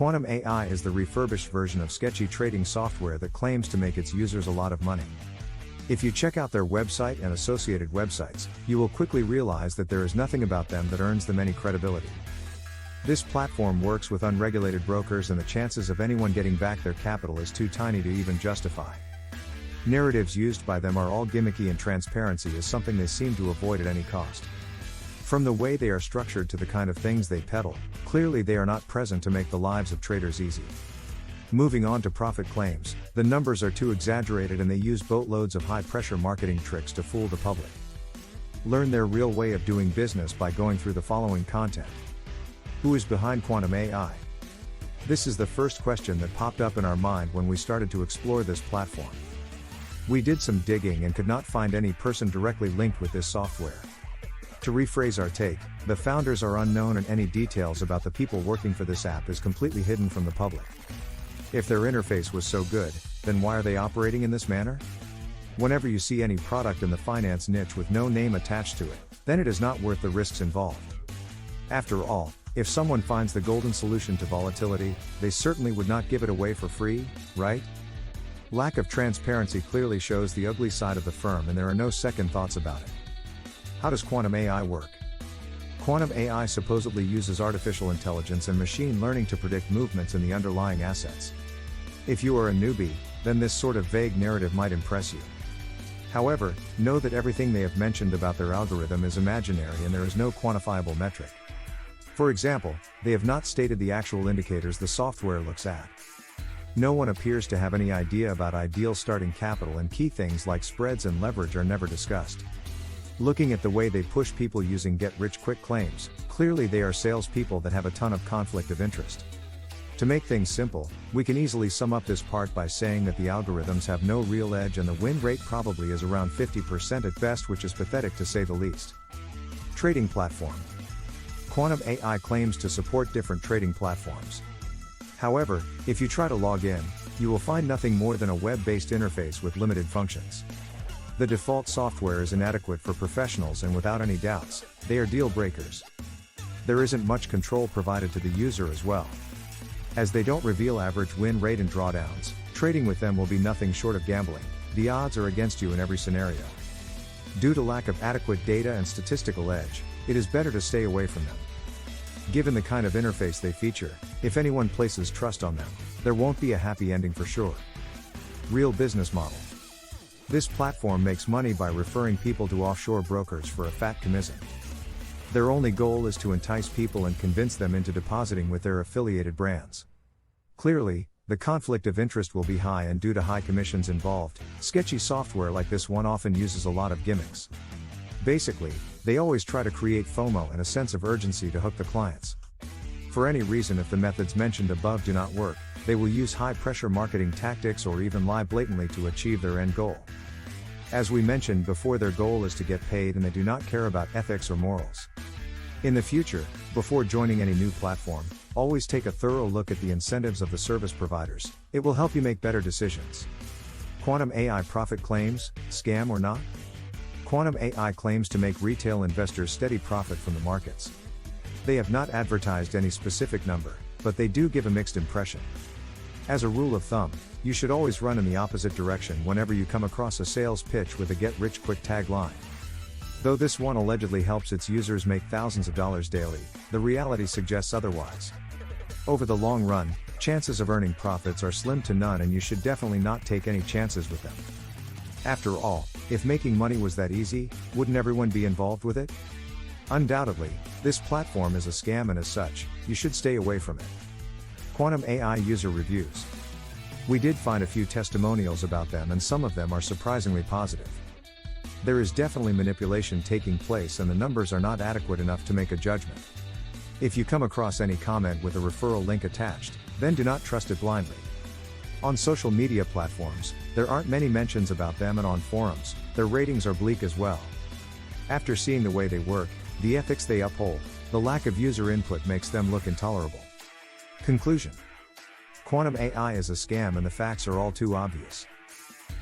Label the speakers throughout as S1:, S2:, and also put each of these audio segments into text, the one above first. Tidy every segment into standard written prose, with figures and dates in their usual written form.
S1: Quantum AI is the refurbished version of sketchy trading software that claims to make its users a lot of money. If you check out their website and associated websites, you will quickly realize that there is nothing about them that earns them any credibility. This platform works with unregulated brokers, and the chances of anyone getting back their capital is too tiny to even justify. Narratives used by them are all gimmicky, and transparency is something they seem to avoid at any cost. From the way they are structured to the kind of things they peddle, clearly they are not present to make the lives of traders easy. Moving on to profit claims, the numbers are too exaggerated and they use boatloads of high-pressure marketing tricks to fool the public. Learn their real way of doing business by going through the following content. Who is behind Quantum AI? This is the first question that popped up in our mind when we started to explore this platform. We did some digging and could not find any person directly linked with this software. To rephrase our take, the founders are unknown and any details about the people working for this app is completely hidden from the public. If their interface was so good, then why are they operating in this manner? Whenever you see any product in the finance niche with no name attached to it, then it is not worth the risks involved. After all, if someone finds the golden solution to volatility, they certainly would not give it away for free, right? Lack of transparency clearly shows the ugly side of the firm, and there are no second thoughts about it. How does Quantum AI work? Quantum AI supposedly uses artificial intelligence and machine learning to predict movements in the underlying assets. If you are a newbie, then this sort of vague narrative might impress you. However, know that everything they have mentioned about their algorithm is imaginary and there is no quantifiable metric. For example, they have not stated the actual indicators the software looks at. No one appears to have any idea about ideal starting capital, and key things like spreads and leverage are never discussed. Looking at the way they push people using get-rich-quick claims, clearly they are salespeople that have a ton of conflict of interest. To make things simple, we can easily sum up this part by saying that the algorithms have no real edge and the win rate probably is around 50% at best, which is pathetic to say the least. Trading platform. Quantum AI claims to support different trading platforms. However, if you try to log in, you will find nothing more than a web-based interface with limited functions. The default software is inadequate for professionals, and without any doubts, they are deal breakers. There isn't much control provided to the user as well. As they don't reveal average win rate and drawdowns, trading with them will be nothing short of gambling. The odds are against you in every scenario. Due to lack of adequate data and statistical edge, it is better to stay away from them. Given the kind of interface they feature, if anyone places trust on them, there won't be a happy ending for sure. Real business model. This platform makes money by referring people to offshore brokers for a fat commission. Their only goal is to entice people and convince them into depositing with their affiliated brands. Clearly, the conflict of interest will be high, and due to high commissions involved, sketchy software like this one often uses a lot of gimmicks. Basically, they always try to create FOMO and a sense of urgency to hook the clients. For any reason, if the methods mentioned above do not work, they will use high-pressure marketing tactics or even lie blatantly to achieve their end goal. As we mentioned before, their goal is to get paid, and they do not care about ethics or morals. In the future, before joining any new platform, always take a thorough look at the incentives of the service providers. It will help you make better decisions. Quantum AI profit claims, scam or not? Quantum AI claims to make retail investors steady profit from the markets. They have not advertised any specific number, but they do give a mixed impression. As a rule of thumb, you should always run in the opposite direction whenever you come across a sales pitch with a get-rich-quick tagline. Though this one allegedly helps its users make thousands of dollars daily, the reality suggests otherwise. Over the long run, chances of earning profits are slim to none, and you should definitely not take any chances with them. After all, if making money was that easy, wouldn't everyone be involved with it? Undoubtedly, this platform is a scam, and as such, you should stay away from it. Quantum AI user reviews. We did find a few testimonials about them, and some of them are surprisingly positive. There is definitely manipulation taking place, and the numbers are not adequate enough to make a judgment. If you come across any comment with a referral link attached, then do not trust it blindly. On social media platforms, there aren't many mentions about them, and on forums, their ratings are bleak as well. After seeing the way they work, the ethics they uphold, the lack of user input makes them look intolerable. Conclusion. Quantum AI is a scam, and the facts are all too obvious.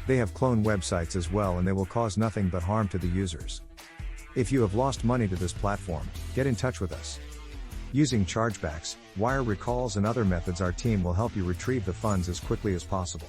S1: They have clone websites as well, and they will cause nothing but harm to the users. If you have lost money to this platform, get in touch with us. Using chargebacks, wire recalls and other methods, our team will help you retrieve the funds as quickly as possible.